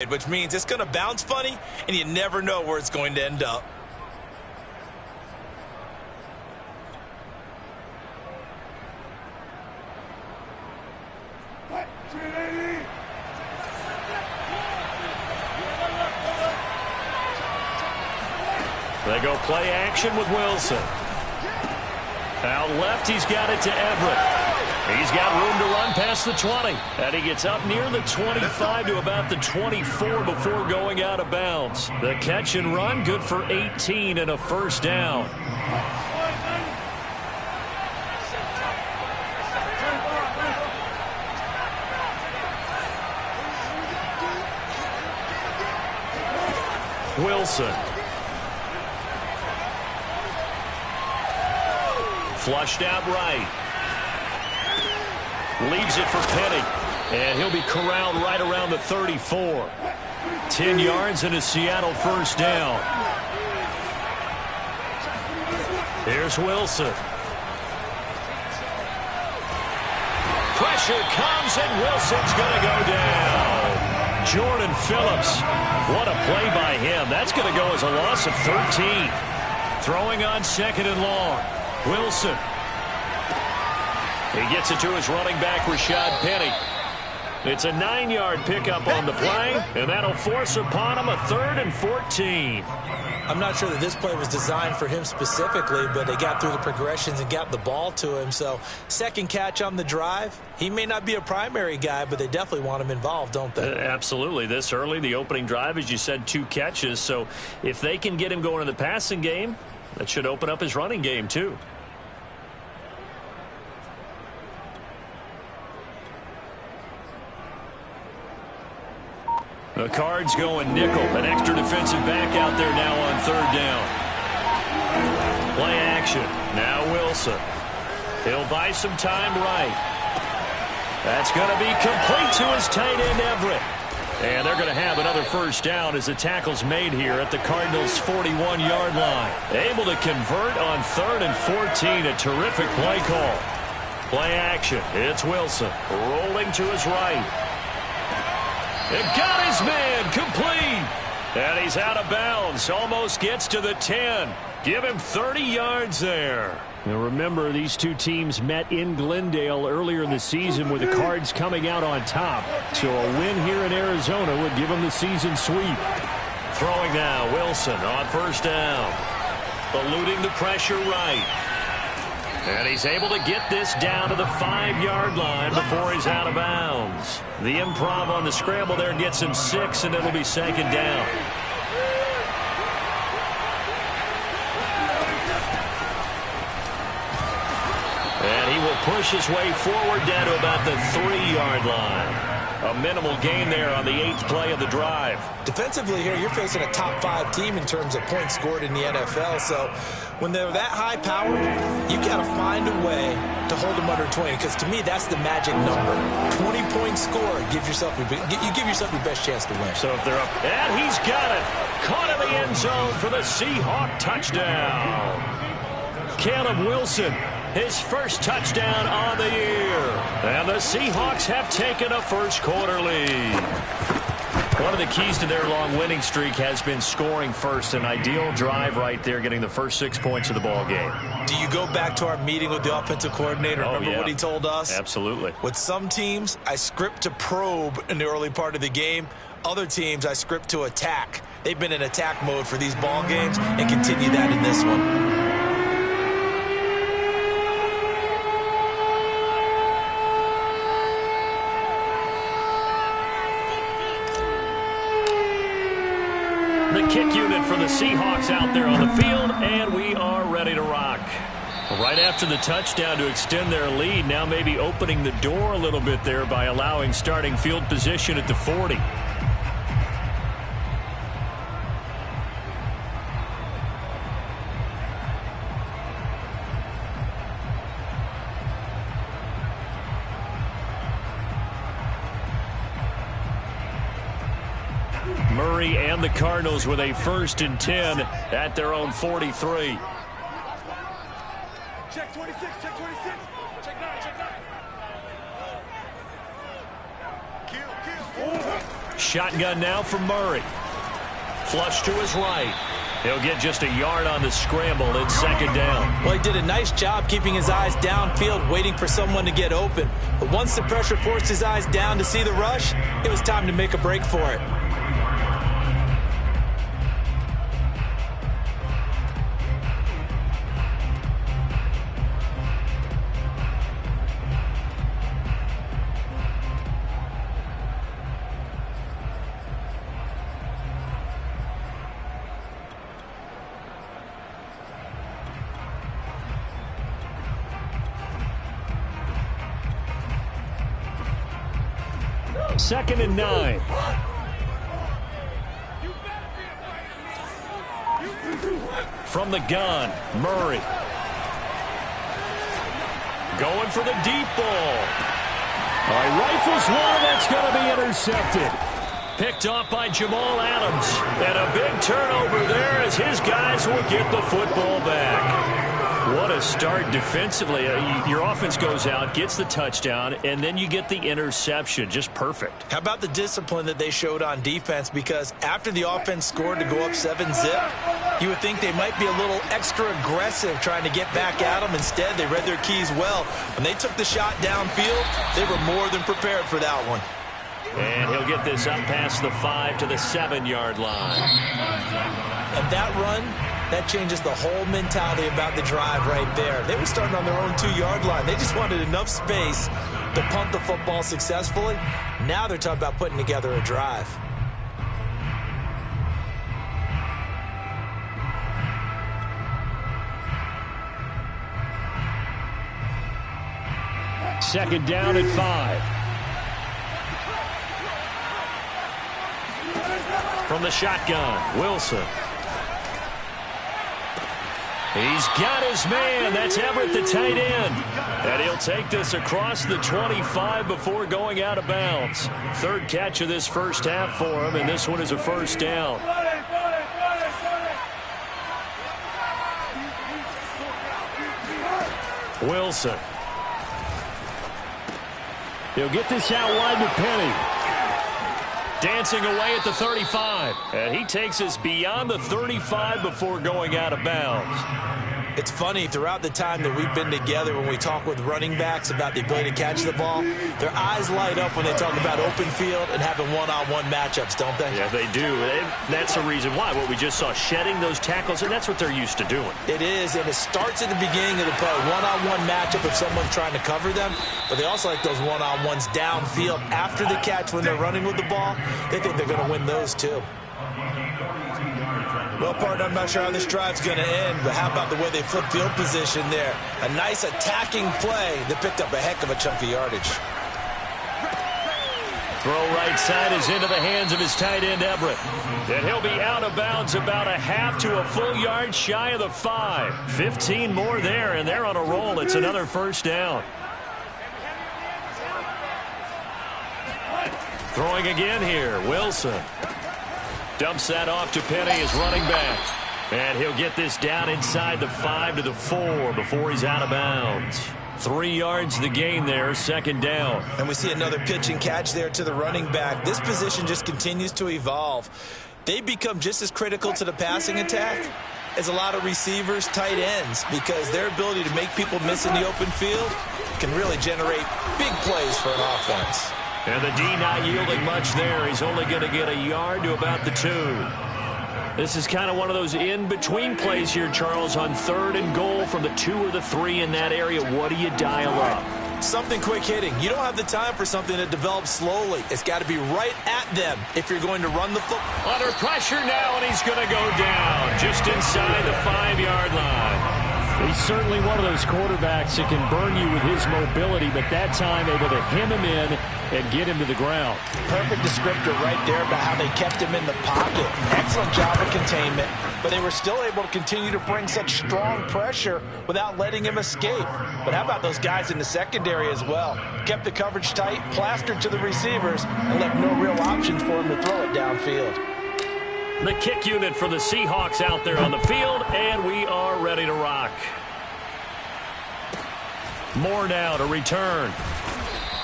which means it's going to bounce funny, and you never know where it's going to end up. They go play action with Wilson. Out left, he's got it to Everett. He's got room to run past the 20. And he gets up near the 25 to about the 24 before going out of bounds. The catch and run, good for 18 and a first down. Wilson. Flushed out right. Leaves it for Penny. And he'll be corralled right around the 34. 10 yards and a Seattle first down. Here's Wilson. Pressure comes and Wilson's going to go down. Jordan Phillips. What a play by him. That's going to go as a loss of 13. Throwing on second and long. Wilson. He gets it to his running back, Rashad Penny. It's a 9-yard pickup on the play, and that'll force upon him a 3rd and 14. I'm not sure that this play was designed for him specifically, but they got through the progressions and got the ball to him. So, second catch on the drive. He may not be a primary guy, but they definitely want him involved, don't they? Absolutely. This early, the opening drive, as you said, 2 catches. So, if they can get him going in the passing game, that should open up his running game, too. The Cards going nickel. An extra defensive back out there now on 3rd down. Play action. Now Wilson. He'll buy some time right. That's going to be complete to his tight end Everett. And they're going to have another first down as the tackle's made here at the Cardinals' 41-yard line. Able to convert on 3rd and 14. A terrific play call. Play action. It's Wilson. Rolling to his right. It got his man complete. And he's out of bounds. Almost gets to the 10. Give him 30 yards there. Now remember, these two teams met in Glendale earlier in the season with the Cards coming out on top. So a win here in Arizona would give them the season sweep. Throwing now, Wilson on first down. Eluding the pressure right. And he's able to get this down to the 5-yard line before he's out of bounds. The improv on the scramble there gets him 6, and it'll be 2nd down. And he will push his way forward down to about the 3-yard line. A minimal gain there on the 8th play of the drive. Defensively here, you're facing a top 5 team in terms of points scored in the NFL. So when they're that high-powered, you got to find a way to hold them under 20. Because to me, that's the magic number. 20-point score. You give yourself your best chance to win. So if they're up, and he's got it. Caught in the end zone for the Seahawk touchdown. Caleb Wilson. His first touchdown on the year. And the Seahawks have taken a first-quarter lead. One of the keys to their long winning streak has been scoring first. An ideal drive right there, getting the first 6 points of the ball game. Do you go back to our meeting with the offensive coordinator? Remember what he told us? Absolutely. With some teams, I script to probe in the early part of the game. Other teams, I script to attack. They've been in attack mode for these ball games and continue that in this one. The kick unit for the Seahawks out there on the field, and we are ready to rock. Right after the touchdown to extend their lead, now maybe opening the door a little bit there by allowing starting field position at the 40. Murray and the Cardinals with a 1st and 10 at their own 43. Check 26, check 26, check 9, check 9. Kill. Shotgun now for Murray. Flush to his right. He'll get just a yard on the scramble. It's second down. Well, he did a nice job keeping his eyes downfield, waiting for someone to get open. But once the pressure forced his eyes down to see the rush, it was time to make a break for it. Second and 9. From the gun, Murray. Going for the deep ball. Rifles one, that's going to be intercepted. Picked off by Jamal Adams. And a big turnover there as his guys will get the football back. What a start defensively. Your offense goes out, gets the touchdown, and then you get the interception. Just perfect. How about the discipline that they showed on defense? Because after the offense scored to go up 7-zip, you would think they might be a little extra aggressive trying to get back at them. Instead, they read their keys well. When they took the shot downfield, they were more than prepared for that one. And he'll get this up past the 5 to the 7-yard line. And that run, that changes the whole mentality about the drive right there. They were starting on their own 2-yard line. They just wanted enough space to punt the football successfully. Now they're talking about putting together a drive. Second down at 5. From the shotgun, Wilson. He's got his man. That's Everett, the tight end. And he'll take this across the 25 before going out of bounds. Third catch of this first half for him, and this one is a first down. Wilson. He'll get this out wide to Penny. Dancing away at the 35. And he takes us beyond the 35 before going out of bounds. It's funny, throughout the time that we've been together, when we talk with running backs about the ability to catch the ball, their eyes light up when they talk about open field and having one-on-one matchups, don't they? Yeah, they do. And that's the reason why. What we just saw, shedding those tackles, and that's what they're used to doing. It is, and it starts at the beginning of the play. One-on-one matchup if someone's trying to cover them, but they also like those one-on-ones downfield after the catch when they're running with the ball. They think they're going to win those, too. Well, partner, I'm not sure how this drive's going to end, but how about the way they flip field position there? A nice attacking play that picked up a heck of a chunk of yardage. Throw right side is into the hands of his tight end, Everett. And he'll be out of bounds about a half to a full yard shy of the 5. 15 more there, and they're on a roll. It's another first down. Throwing again here, Wilson. Dumps that off to Penny, his running back. And he'll get this down inside the 5 to the 4 before he's out of bounds. 3 yards the gain there, second down. And we see another pitch and catch there to the running back. This position just continues to evolve. They become just as critical to the passing attack as a lot of receivers, tight ends, because their ability to make people miss in the open field can really generate big plays for an offense. And the D not yielding much there. He's only going to get a yard to about the 2. This is kind of one of those in-between plays here, Charles, on 3rd and goal from the 2 or the 3 in that area. What do you dial up? Something quick hitting. You don't have the time for something that develops slowly. It's got to be right at them if you're going to run the football. Under pressure now, and he's going to go down just inside the 5-yard line. He's certainly one of those quarterbacks that can burn you with his mobility, but that time able to hem him in and get him to the ground. Perfect descriptor right there about how they kept him in the pocket. Excellent job of containment, but they were still able to continue to bring such strong pressure without letting him escape. But how about those guys in the secondary as well? Kept the coverage tight, plastered to the receivers, and left no real options for him to throw it downfield. The kick unit for the Seahawks out there on the field, and we are ready to rock. Moore now to return.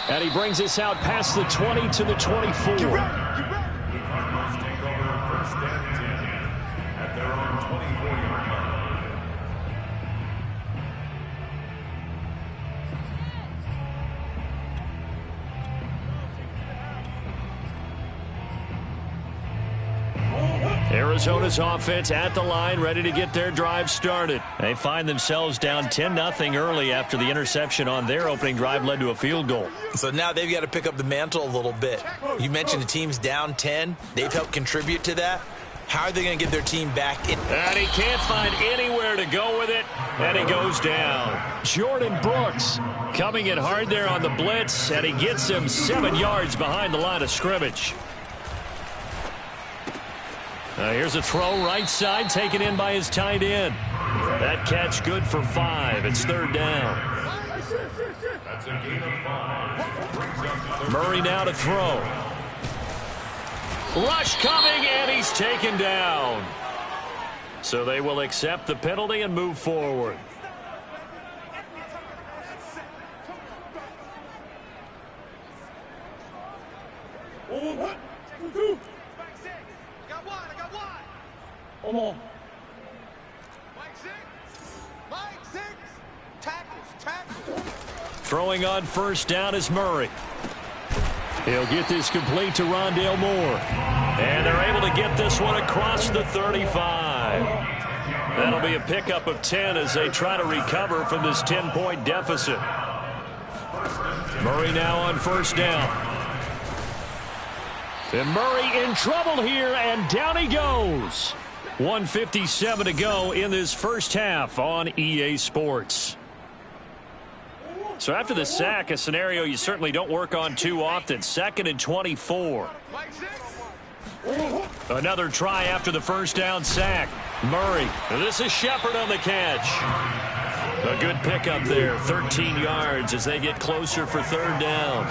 And he brings us out past the 20 to the 24. First and 10 at their own 24-yard line. Arizona's offense at the line, ready to get their drive started. They find themselves down 10-0 early after the interception on their opening drive led to a field goal. So now they've got to pick up the mantle a little bit. You mentioned the team's down 10. They've helped contribute to that. How are they going to get their team back in? And he can't find anywhere to go with it, and he goes down. Jordan Brooks coming in hard there on the blitz, and he gets him 7 yards behind the line of scrimmage. Here's a throw right side, taken in by his tight end. That catch good for 5. It's third down. That's a gain of 5. Murray now to throw. Rush coming, and he's taken down. So they will accept the penalty and move forward. Throwing on first down is Murray. He'll get this complete to Rondale Moore. And they're able to get this one across the 35. That'll be a pickup of 10 as they try to recover from this 10-point deficit. Murray now on first down. And Murray in trouble here, and down he goes. 1:57 to go in this first half on EA Sports. So after the sack, a scenario you certainly don't work on too often. 2nd and 24. Another try after the first down sack. Murray. This is Shepard on the catch. A good pickup there. 13 yards as they get closer for third down.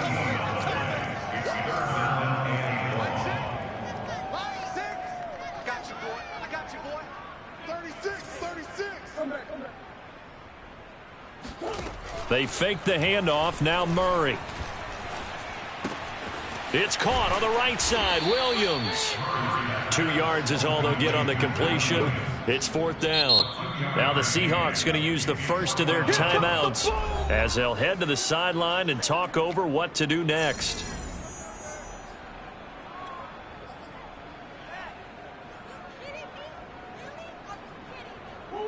They fake the handoff. Now Murray. It's caught on the right side. Williams. 2 yards is all they'll get on the completion. It's fourth down. Now the Seahawks going to use the first of their timeouts as they'll head to the sideline and talk over what to do next.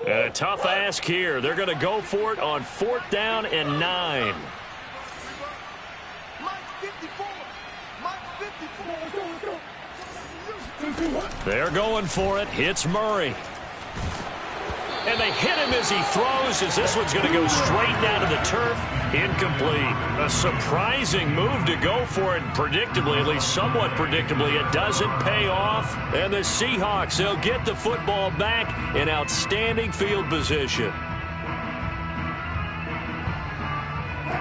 A tough ask here. They're going to go for it on 4th down and 9. They're going for it. Hits Murray. And they hit him as he throws, as this one's going to go straight down to the turf. Incomplete. A surprising move to go for it. Predictably, at least somewhat predictably, it doesn't pay off. And the Seahawks, they'll get the football back in outstanding field position.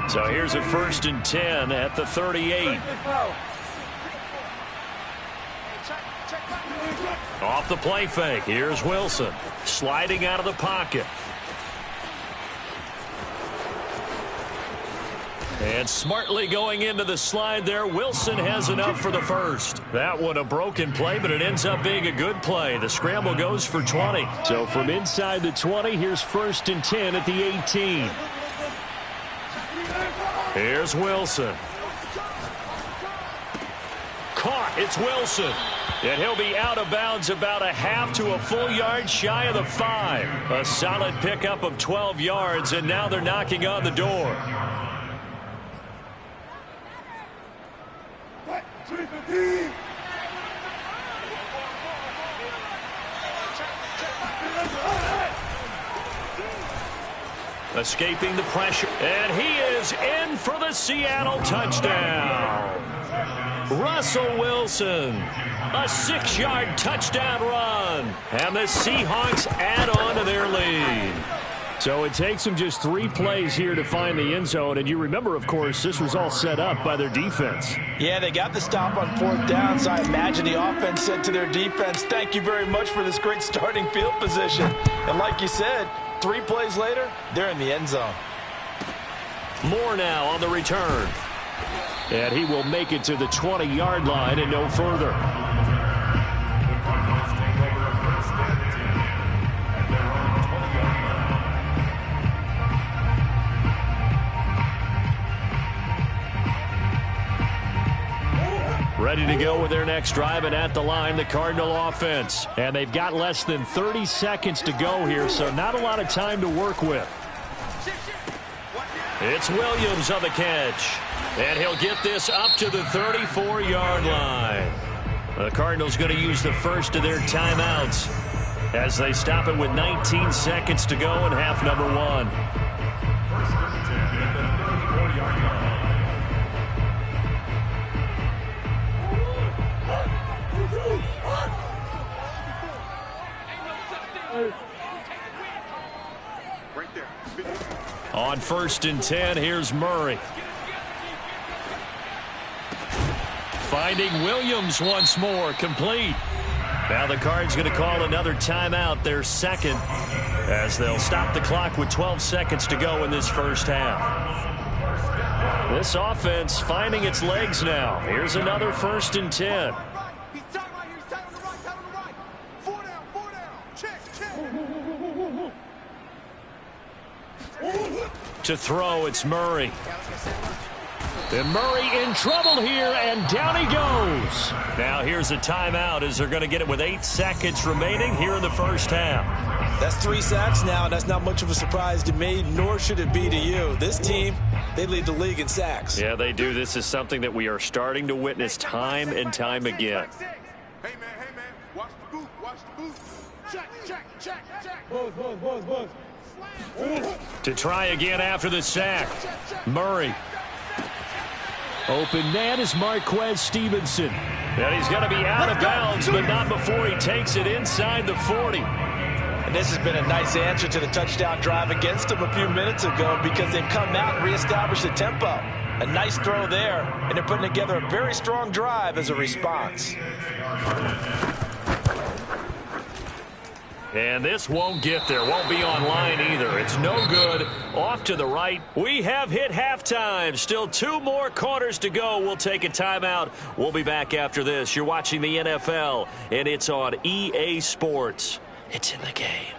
So here's a 1st and 10 at the 38. Off the play fake. Here's Wilson. Sliding out of the pocket. And smartly going into the slide there. Wilson has enough for the first. That one a broken play, but it ends up being a good play. The scramble goes for 20. So from inside the 20, here's 1st and 10 at the 18. Here's Wilson. Caught. It's Wilson. And he'll be out of bounds about a half to a full yard shy of the 5. A solid pickup of 12 yards, and now they're knocking on the door. Escaping the pressure, and he is in for the Seattle touchdown. Russell Wilson, a 6-yard touchdown run, and the Seahawks add on to their lead. So it takes them just 3 plays here to find the end zone, and you remember, of course, this was all set up by their defense. Yeah, they got the stop on 4th down, so I imagine the offense said to their defense, thank you very much for this great starting field position. And like you said, 3 plays later, they're in the end zone. Moore now on the return. And he will make it to the 20-yard line and no further. ready to go with their next drive, and at the line, the Cardinal offense. And they've got less than 30 seconds to go here, so not a lot of time to work with. It's Williams on the catch, and he'll get this up to the 34-yard line. The Cardinals going to use the first of their timeouts as they stop it with 19 seconds to go in half number 1. First and 10 at the 34-yard line. On first and 10, here's Murray. Finding Williams once more, complete. Now the Cards going to call another timeout, their second, as they'll stop the clock with 12 seconds to go in this first half. This offense finding its legs now. Here's another first and 10. To throw, it's Murray. And Murray in trouble here, and down he goes. Now here's a timeout as they're going to get it with 8 seconds remaining here in the first half. That's 3 sacks now, and that's not much of a surprise to me, nor should it be to you. This team, they lead the league in sacks. Yeah, they do. This is something that we are starting to witness time and time again. Hey, man, watch the boot, Check. Buzz. To try again after the sack. Murray. Open man is Marquez Stevenson. And he's going to be out of bounds, but not before he takes it inside the 40. And this has been a nice answer to the touchdown drive against them a few minutes ago because they've come out and reestablished the tempo. A nice throw there, and they're putting together a very strong drive as a response. And this won't get there, won't be online either. It's no good. Off to the right. We have hit halftime. Still 2 more quarters to go. We'll take a timeout. We'll be back after this. You're watching the NFL, and it's on EA Sports. It's in the game.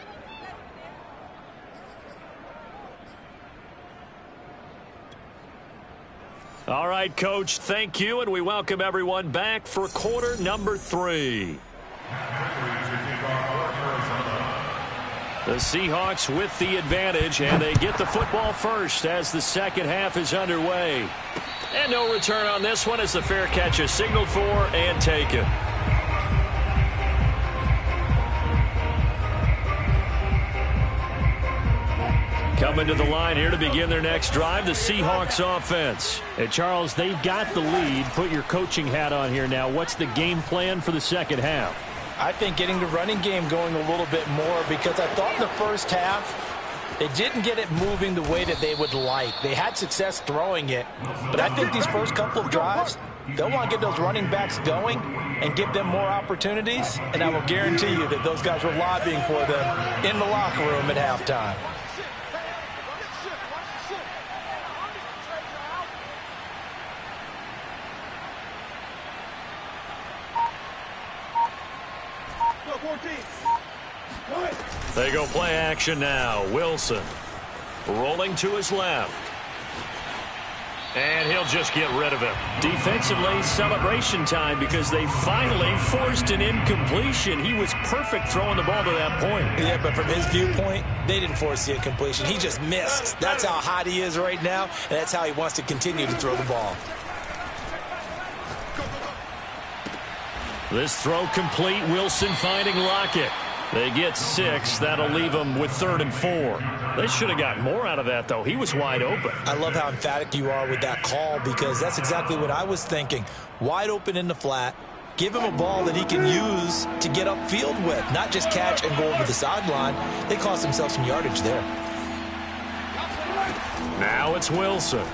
All right, Coach, thank you, and we welcome everyone back for quarter number 3. The Seahawks with the advantage, and they get the football first as the second half is underway. And no return on this one as the fair catch is signaled for and taken. Coming to the line here to begin their next drive, the Seahawks offense. And Charles, they've got the lead. Put your coaching hat on here now. What's the game plan for the second half? I think getting the running game going a little bit more because I thought in the first half they didn't get it moving the way that they would like. They had success throwing it, but I think these first couple of drives, they'll want to get those running backs going and give them more opportunities, and I will guarantee you that those guys were lobbying for them in the locker room at halftime. They go play action now. Wilson rolling to his left. And he'll just get rid of him. Defensively, celebration time because they finally forced an incompletion. He was perfect throwing the ball to that point. Yeah, but from his viewpoint, they didn't force the incompletion. He just missed. That's how hot he is right now, and that's how he wants to continue to throw the ball. This throw complete. Wilson finding Lockett. They get 6. That'll leave them with 3rd and 4. They should have got more out of that, though. He was wide open. I love how emphatic you are with that call because that's exactly what I was thinking. Wide open in the flat. Give him a ball that he can use to get upfield with, not just catch and go over the sideline. They cost themselves some yardage there. Now it's Wilson.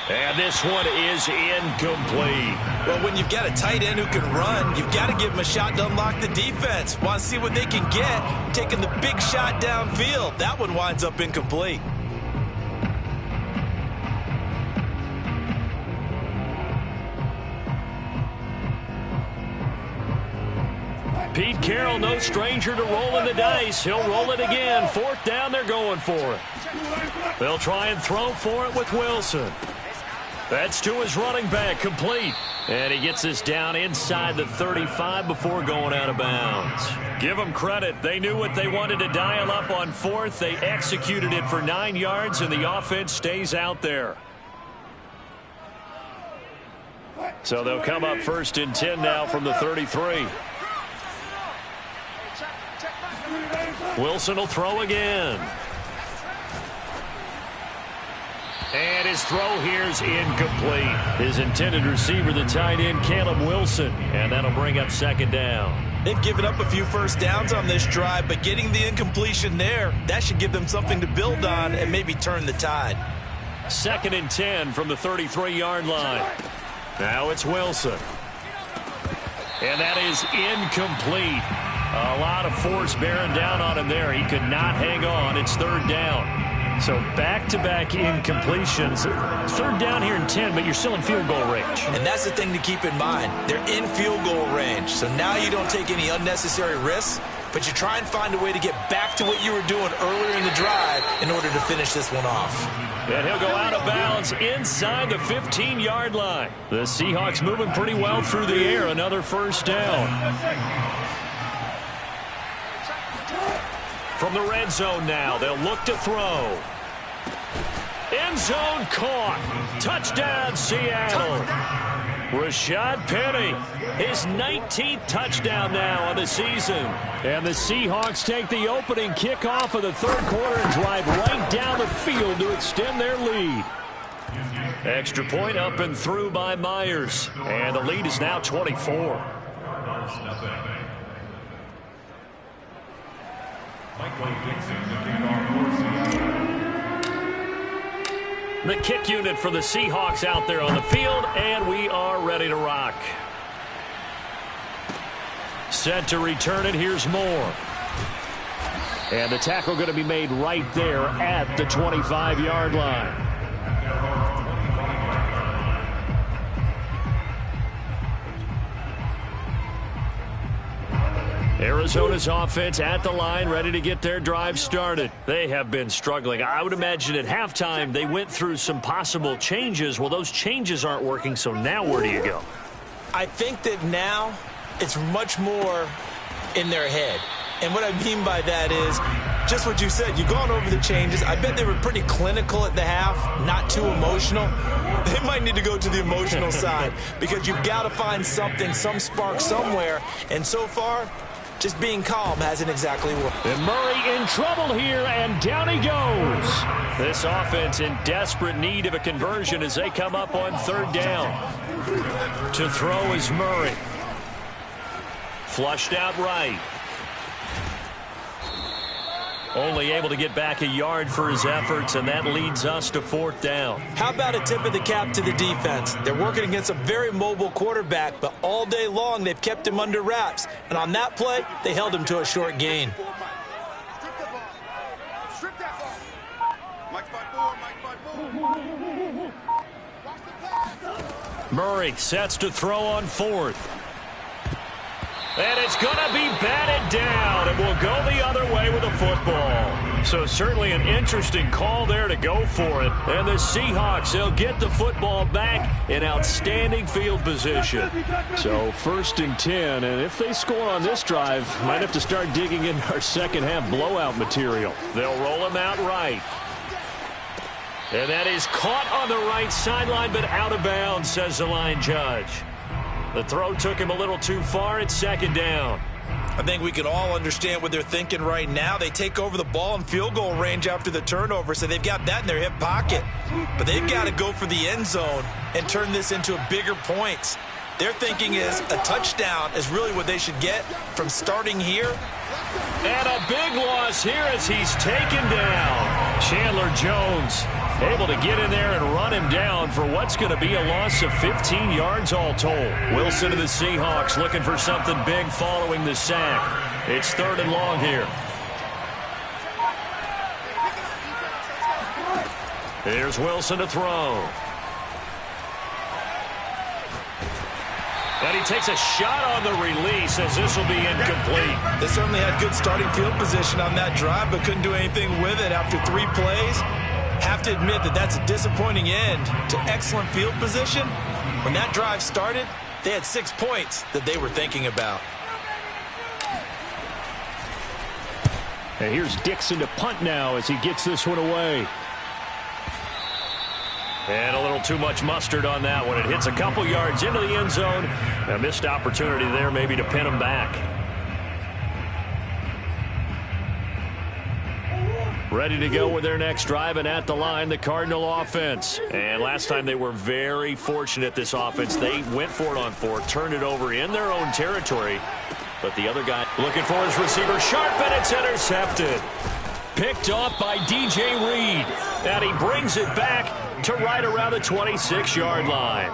And this one is incomplete. Well, when you've got a tight end who can run, you've got to give him a shot to unlock the defense. Want to see what they can get, taking the big shot downfield. That one winds up incomplete. Pete Carroll, no stranger to rolling the dice. He'll roll it again. 4th down, they're going for it. They'll try and throw for it with Wilson. That's to his running back, complete. And he gets this down inside the 35 before going out of bounds. Give them credit. They knew what they wanted to dial up on fourth. They executed it for 9 yards, and the offense stays out there. So they'll come up 1st and 10 now from the 33. Wilson will throw again. And his throw here's incomplete. His intended receiver, the tight end, Caleb Wilson. And that'll bring up 2nd down. They've given up a few first downs on this drive, but getting the incompletion there, that should give them something to build on and maybe turn the tide. 2nd and 10 from the 33-yard line. Now it's Wilson. And that is incomplete. A lot of force bearing down on him there. He could not hang on. It's 3rd down. So back-to-back incompletions. 3rd down here in 10, but you're still in field goal range. And that's the thing to keep in mind. They're in field goal range. So now you don't take any unnecessary risks, but you try and find a way to get back to what you were doing earlier in the drive in order to finish this one off. And he'll go out of bounds inside the 15-yard line. The Seahawks moving pretty well through the air. Another 1st down. From the red zone now, they'll look to throw. End zone caught. Touchdown, Seattle. Rashad Penny, his 19th touchdown now on the season. And the Seahawks take the opening kickoff of the 3rd quarter and drive right down the field to extend their lead. Extra point up and through by Myers. And the lead is now 24. The kick unit for the Seahawks out there on the field, and we are ready to rock. Set to return it. Here's Moore. And the tackle going to be made right there at the 25-yard line. Arizona's offense at the line, ready to get their drive started. They have been struggling. I would imagine at halftime they went through some possible changes. Well, those changes aren't working, so now where do you go? I think that now it's much more in their head. And what I mean by that is just what you said. You've gone over the changes. I bet they were pretty clinical at the half, not too emotional. They might need to go to the emotional side because you've got to find something, some spark somewhere. And so far, just being calm hasn't exactly worked. And Murray in trouble here, and down he goes. This offense in desperate need of a conversion as they come up on 3rd down. To throw is Murray. Flushed out right. Only able to get back a yard for his efforts, and that leads us to 4th down. How about a tip of the cap to the defense? They're working against a very mobile quarterback, but all day long they've kept him under wraps. And on that play, they held him to a short gain. Murray sets to throw on 4th. And it's going to be batted down. It will go the other way with the football. So certainly an interesting call there to go for it. And the Seahawks, they'll get the football back in outstanding field position. So 1st and 10, and if they score on this drive, might have to start digging in our second half blowout material. They'll roll him out right. And that is caught on the right sideline, but out of bounds, says the line judge. The throw took him a little too far. It's 2nd down. I think we can all understand what they're thinking right now. They take over the ball in field goal range after the turnover, so they've got that in their hip pocket. But they've got to go for the end zone and turn this into a bigger points. Their thinking is a touchdown is really what they should get from starting here. And a big loss here as he's taken down. Chandler Jones able to get in there and run him down for what's going to be a loss of 15 yards all told. Wilson to the Seahawks looking for something big following the sack. It's 3rd and long here. Here's Wilson to throw. And he takes a shot on the release as this will be incomplete. They certainly had good starting field position on that drive, but couldn't do anything with it after 3 plays. Have to admit that that's a disappointing end to excellent field position. When that drive started, they had 6 points that they were thinking about. And here's Dixon to punt now as he gets this one away. And a little too much mustard on that one. It hits a couple yards into the end zone. A missed opportunity there maybe to pin him back. Ready to go with their next drive, and at the line, the Cardinal offense. And last time they were very fortunate, this offense. They went for it on 4, turned it over in their own territory. But the other guy looking for his receiver, sharp, and it's intercepted. Picked off by DJ Reed. And he brings it back to right around the 26-yard line.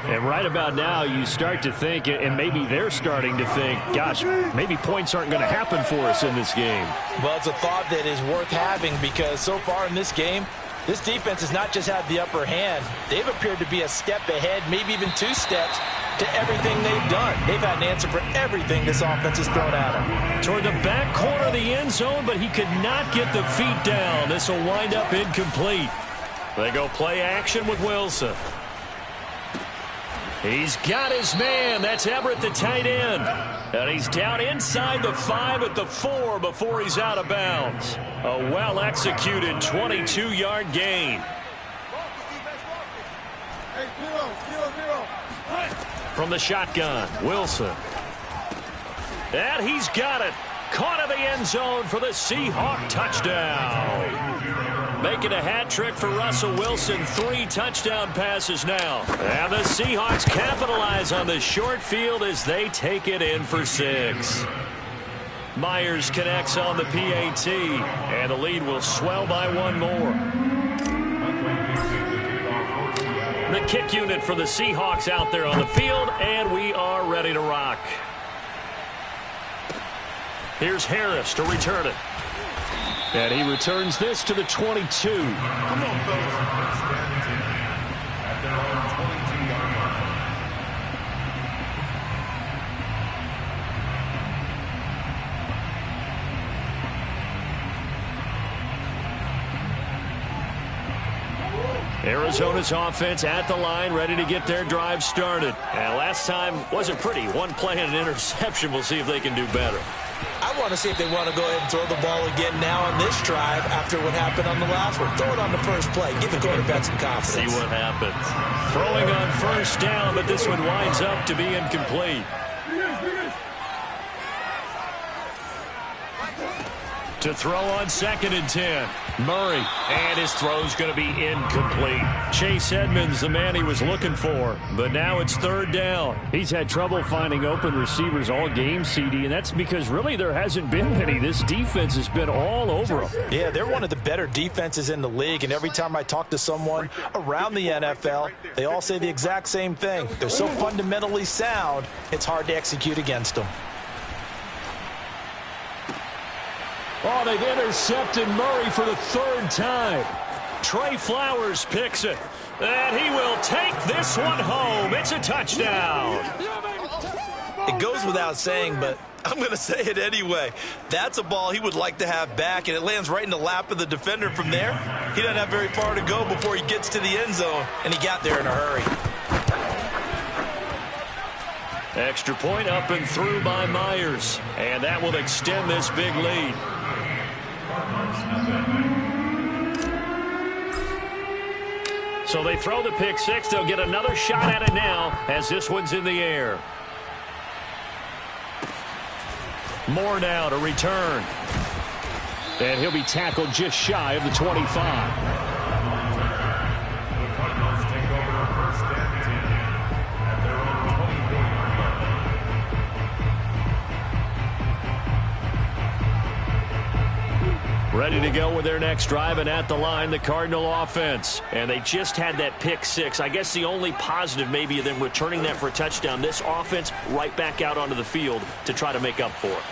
And right about now, you start to think, and maybe they're starting to think, gosh, maybe points aren't going to happen for us in this game. Well, it's a thought that is worth having because so far in this game, this defense has not just had the upper hand. They've appeared to be a step ahead, maybe even 2 steps to everything they've done. They've had an answer for everything this offense has thrown at them. Toward the back corner of the end zone, but he could not get the feet down. This will wind up incomplete. They go play action with Wilson. He's got his man. That's Everett, the tight end. And he's down inside the 5 at the 4 before he's out of bounds. A well-executed 22-yard gain. From the shotgun, Wilson. And he's got it. Caught in the end zone for the Seahawk touchdown. Making a hat trick for Russell Wilson. 3 touchdown passes now. And the Seahawks capitalize on the short field as they take it in for 6. Myers connects on the PAT. And the lead will swell by 1 more. The kick unit for the Seahawks out there on the field. And we are ready to rock. Here's Harris to return it. And he returns this to the 22. Come on, fellas. At their own 22-yard line. Arizona's offense at the line, ready to get their drive started. And last time wasn't pretty. 1 play and an interception. We'll see if they can do better. I want to see if they want to go ahead and throw the ball again now on this drive after what happened on the last one. Throw it on the first play. Give the quarterback some confidence. See what happens. Throwing on first down, but this one winds up to be incomplete. To throw on 2nd and 10. Murray. And his throw's going to be incomplete. Chase Edmonds, the man he was looking for. But now it's 3rd down. He's had trouble finding open receivers all game, CD, and that's because really there hasn't been many. This defense has been all over them. Yeah, they're one of the better defenses in the league, and every time I talk to someone around the NFL, they all say the exact same thing. They're so fundamentally sound, it's hard to execute against them. Oh, they've intercepted Murray for the 3rd time. Trey Flowers picks it. And he will take this one home. It's a touchdown. It goes without saying, but I'm going to say it anyway. That's a ball he would like to have back, and it lands right in the lap of the defender from there. He doesn't have very far to go before he gets to the end zone, and he got there in a hurry. Extra point up and through by Myers. And that will extend this big lead. So they throw the pick 6. They'll get another shot at it now as this one's in the air. Moore now to return. And he'll be tackled just shy of the 25. Ready to go with their next drive, and at the line, the Cardinal offense. And they just had that pick 6. I guess the only positive maybe of them returning that for a touchdown. This offense right back out onto the field to try to make up for it.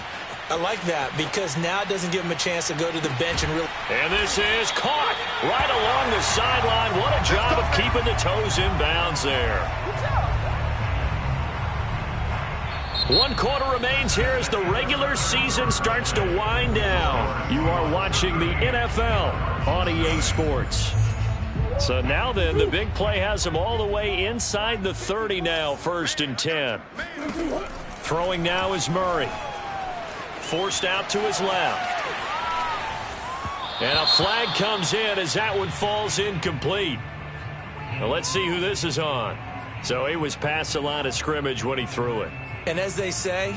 I like that because now it doesn't give them a chance to go to the bench and really. And this is caught right along the sideline. What a job of keeping the toes in bounds there. 1 quarter remains here as the regular season starts to wind down. You are watching the NFL on EA Sports. So now then, the big play has him all the way inside the 30 now, 1st and 10. Throwing now is Murray. Forced out to his left. And a flag comes in as that one falls incomplete. Now let's see who this is on. So he was past the line of scrimmage when he threw it. And as they say,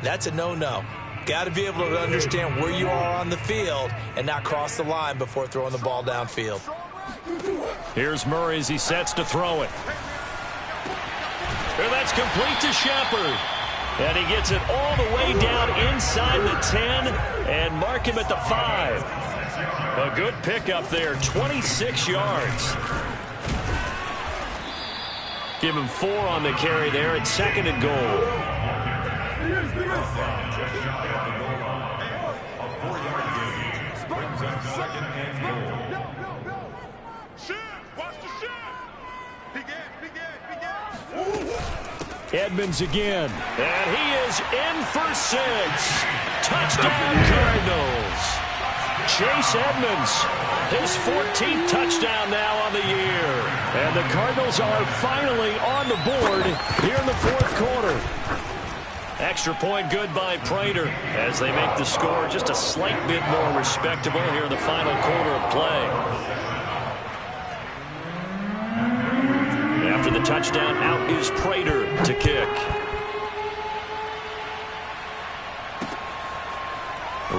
that's a no-no. Got to be able to understand where you are on the field and not cross the line before throwing the ball downfield. Here's Murray as he sets to throw it. And that's complete to Shepard. And he gets it all the way down inside the 10 and mark him at the 5. A good pickup there, 26 yards. Give him 4 on the carry there at 2nd and goal. Edmonds again. And he is in for 6. Touchdown Cardinals. Chase Edmonds, his 14th touchdown now on the year. And the Cardinals are finally on the board here in the 4th quarter. Extra point good by Prater as they make the score just a slight bit more respectable here in the final quarter of play. After the touchdown, out is Prater to kick.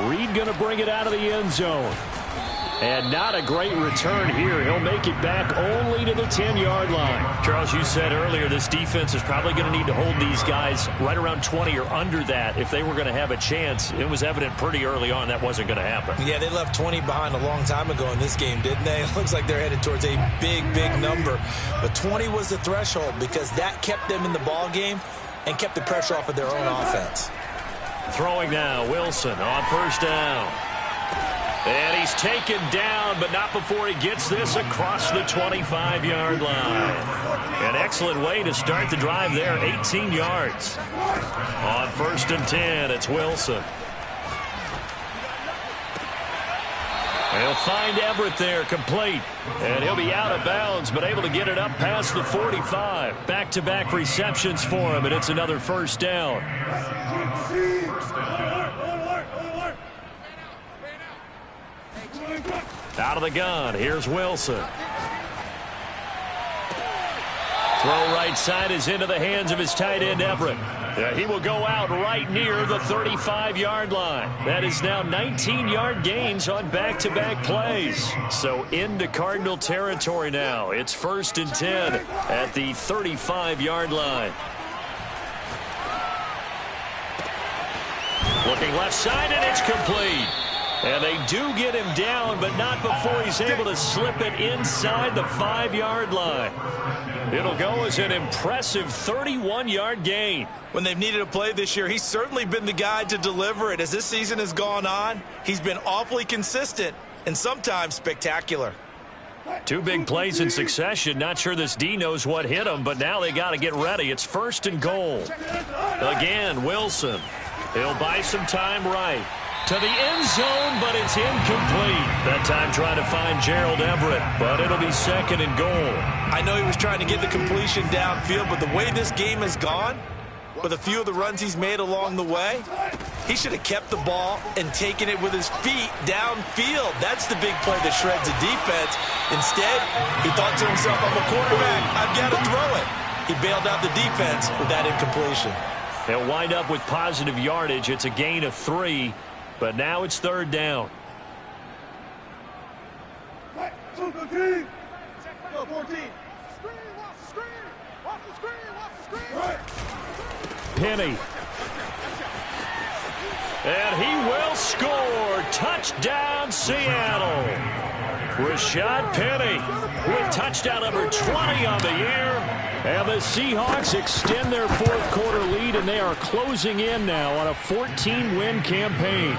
Reed going to bring it out of the end zone. And not a great return here. He'll make it back only to the 10-yard line. Charles, you said earlier this defense is probably going to need to hold these guys right around 20 or under that if they were going to have a chance. It was evident pretty early on that wasn't going to happen. Yeah, they left 20 behind a long time ago in this game, didn't they? It looks like they're headed towards a big, big number. But 20 was the threshold because that kept them in the ball game and kept the pressure off of their own offense. Throwing now, Wilson on 1st down. And he's taken down, but not before he gets this across the 25-yard line. An excellent way to start the drive there, 18 yards. On 1st and 10, it's Wilson. He'll find Everett there, complete. And he'll be out of bounds, but able to get it up past the 45. Back-to-back receptions for him, and it's another 1st down. Out of the gun, here's Wilson. Throw right side is into the hands of his tight end, Everett. He will go out right near the 35-yard line. That is now 19-yard gains on back-to-back plays. So into Cardinal territory now. It's 1st and 10 at the 35-yard line. Looking left side, and it's complete. And they do get him down, but not before he's able to slip it inside the 5-yard line. It'll go as an impressive 31-yard gain. When they've needed a play this year, he's certainly been the guy to deliver it. As this season has gone on, he's been awfully consistent and sometimes spectacular. 2 big plays in succession. Not sure this D knows what hit him, but now they got to get ready. It's 1st and goal. Again, Wilson. He'll buy some time right. To the end zone, but it's incomplete. That time trying to find Gerald Everett, but it'll be 2nd and goal. I know he was trying to get the completion downfield, but the way this game has gone, with a few of the runs he's made along the way, he should have kept the ball and taken it with his feet downfield. That's the big play that shreds the defense. Instead, he thought to himself, I'm a quarterback, I've got to throw it. He bailed out the defense with that incompletion. They'll wind up with positive yardage. It's a gain of 3. But now it's 3rd down. Penny. And he will score. Touchdown, Seattle. Rashad Penny with touchdown number 20 on the year. And the Seahawks extend their 4th quarter lead, and they are closing in now on a 14-win campaign.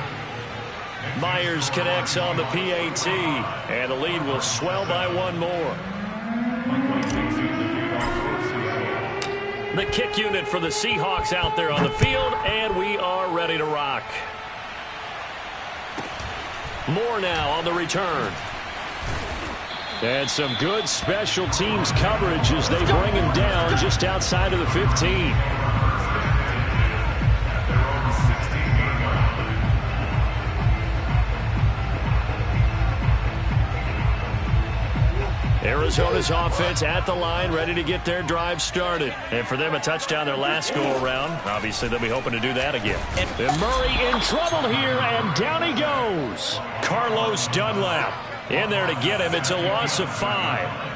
Myers connects on the PAT, and the lead will swell by 1 more. The kick unit for the Seahawks out there on the field, and we are ready to rock. Moore now on the return. And some good special teams coverage as they bring him down just outside of the 15. Arizona's offense at the line, ready to get their drive started. And for them, a touchdown their last go-around. Obviously, they'll be hoping to do that again. And Murray in trouble here, and down he goes. Carlos Dunlap in there to get him. It's a loss of 5.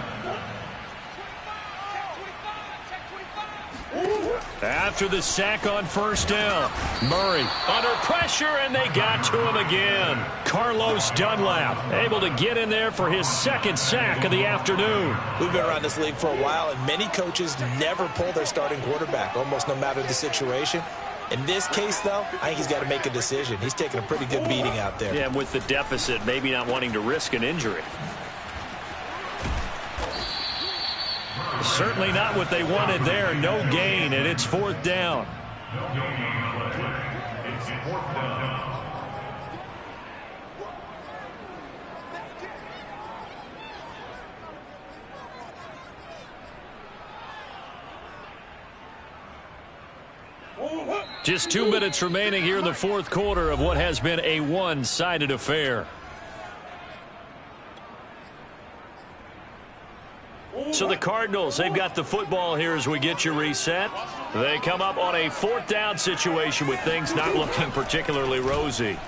After the sack on first down, Murray under pressure, and they got to him again. Carlos Dunlap able to get in there for his second sack of the afternoon. We've been around this league for a while, and many coaches never pull their starting quarterback, almost no matter the situation. In this case, though, I think he's got to make a decision. He's taking a pretty good beating out there. Yeah, with the deficit, maybe not wanting to risk an injury. Certainly not what they wanted there. No gain, and it's 4th down. No gain on play. It's 4th down. Just 2 minutes remaining here in the 4th quarter of what has been a one-sided affair. So the Cardinals, they've got the football here as we get you reset. They come up on a 4th down situation with things not looking particularly rosy.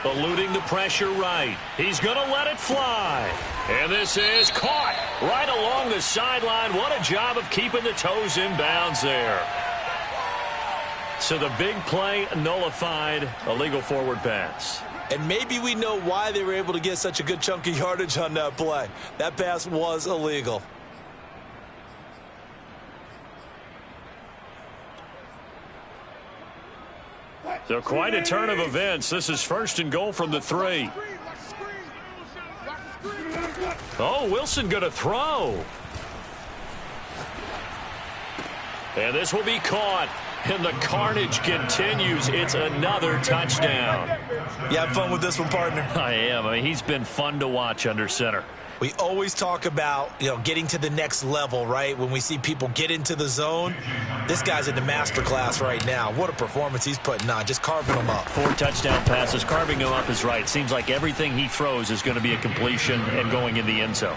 Eluding the pressure right. He's going to let it fly. And this is caught right along the sideline. What a job of keeping the toes in bounds there. So the big play nullified, a legal forward pass. And maybe we know why they were able to get such a good chunk of yardage on that play. That pass was illegal. So quite a turn of events. This is 1st and goal from the 3. Oh, Wilson going to throw. And this will be caught. And the carnage continues. It's another touchdown. You have fun with this one, partner? I am. I mean, he's been fun to watch under center. We always talk about, getting to the next level, right? When we see people get into the zone, this guy's in the master class right now. What a performance he's putting on, just carving them up. 4 touchdown passes. Carving him up is right. Seems like everything he throws is going to be a completion and going in the end zone.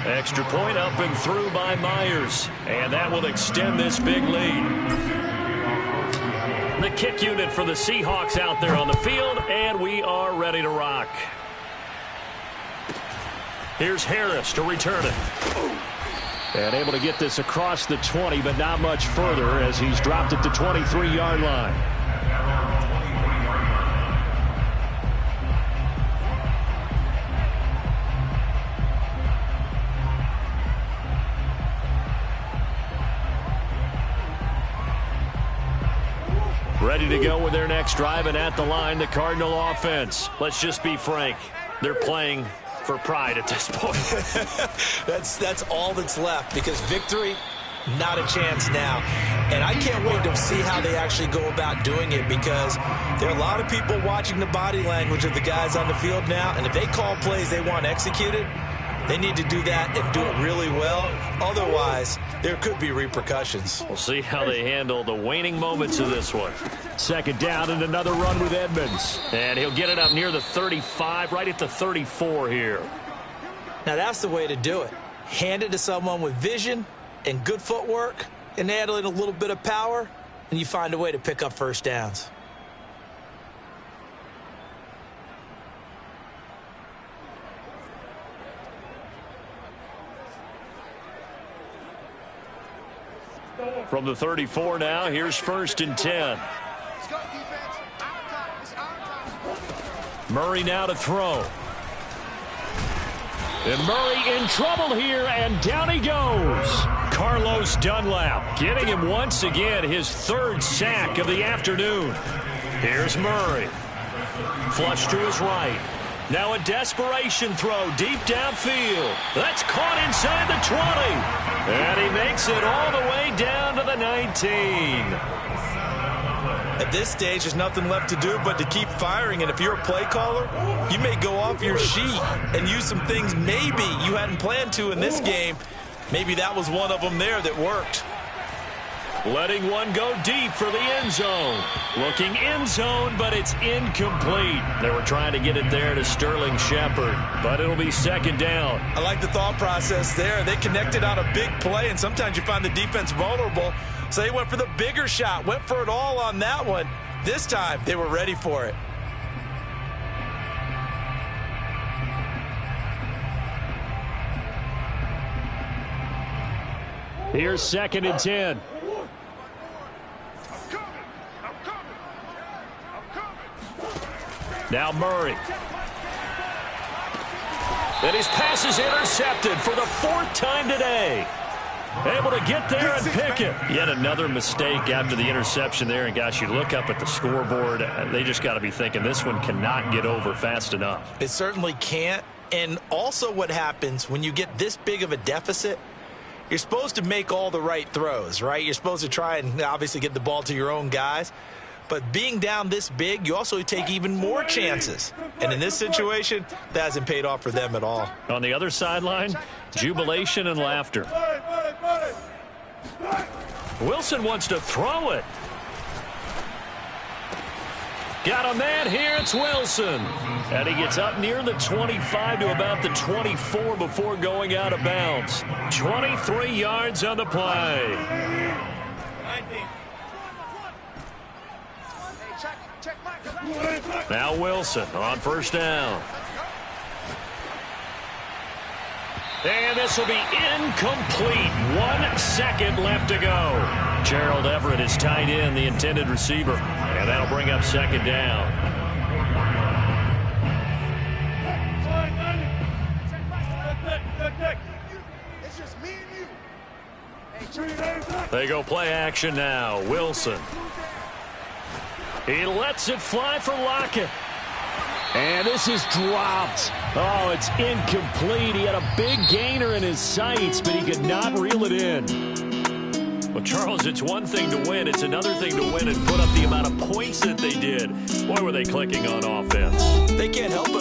Extra point up and through by Myers. And that will extend this big lead. The kick unit for the Seahawks out there on the field, and we are ready to rock. Here's Harris to return it. And able to get this across the 20, but not much further as he's dropped it to 23-yard line. Ready to go with their next drive, and at the line, the Cardinal offense. Let's just be frank. They're playing for pride at this point. That's all that's left, because victory, not a chance now. And I can't wait to see how they actually go about doing it, because there are a lot of people watching the body language of the guys on the field now, and if they call plays they want executed, they need to do that and do it really well. Otherwise, there could be repercussions. We'll see how they handle the waning moments of this one. 2nd down and another run with Edmonds. And he'll get it up near the 35, right at the 34 here. Now, that's the way to do it. Hand it to someone with vision and good footwork and add in a little bit of power, and you find a way to pick up 1st downs. From the 34 now, here's 1st and 10. Murray now to throw. And Murray in trouble here, and down he goes. Carlos Dunlap getting him once again his 3rd sack of the afternoon. Here's Murray. Flush to his right. Now a desperation throw deep downfield. That's caught inside the 20. And he makes it all the way down to the 19. At this stage, there's nothing left to do but to keep firing. And if you're a play caller, you may go off your sheet and use some things maybe you hadn't planned to in this game. Maybe that was one of them there that worked. Letting one go deep for the end zone. Looking end zone, but it's incomplete. They were trying to get it there to Sterling Shepard, but it'll be second down. I like the thought process there. They connected on a big play, and sometimes you find the defense vulnerable. So they went for the bigger shot, went for it all on that one. This time, they were ready for it. Here's second and 10. Now Murray. And his pass is intercepted for the 4th time today. Able to get there and pick it. Yet another mistake after the interception there. And, gosh, you look up at the scoreboard, they just got to be thinking this one cannot get over fast enough. It certainly can't. And also what happens when you get this big of a deficit, you're supposed to make all the right throws, right? You're supposed to try and obviously get the ball to your own guys. But being down this big, you also take even more chances. And in this situation, that hasn't paid off for them at all. On the other sideline, jubilation and laughter. Wilson wants to throw it. Got a man here. It's Wilson. And he gets up near the 25 to about the 24 before going out of bounds. 23 yards on the play. Now Wilson on first down. And this will be incomplete. 1 second left to go. Gerald Everett is tied in, the intended receiver. And that'll bring up second down. It's just me and you. They go play action now. Wilson. He lets it fly for Lockett. And this is dropped. Oh, it's incomplete. He had a big gainer in his sights, but he could not reel it in. Well, Charles, it's one thing to win. It's another thing to win and put up the amount of points that they did. Boy, were they clicking on offense. They can't help but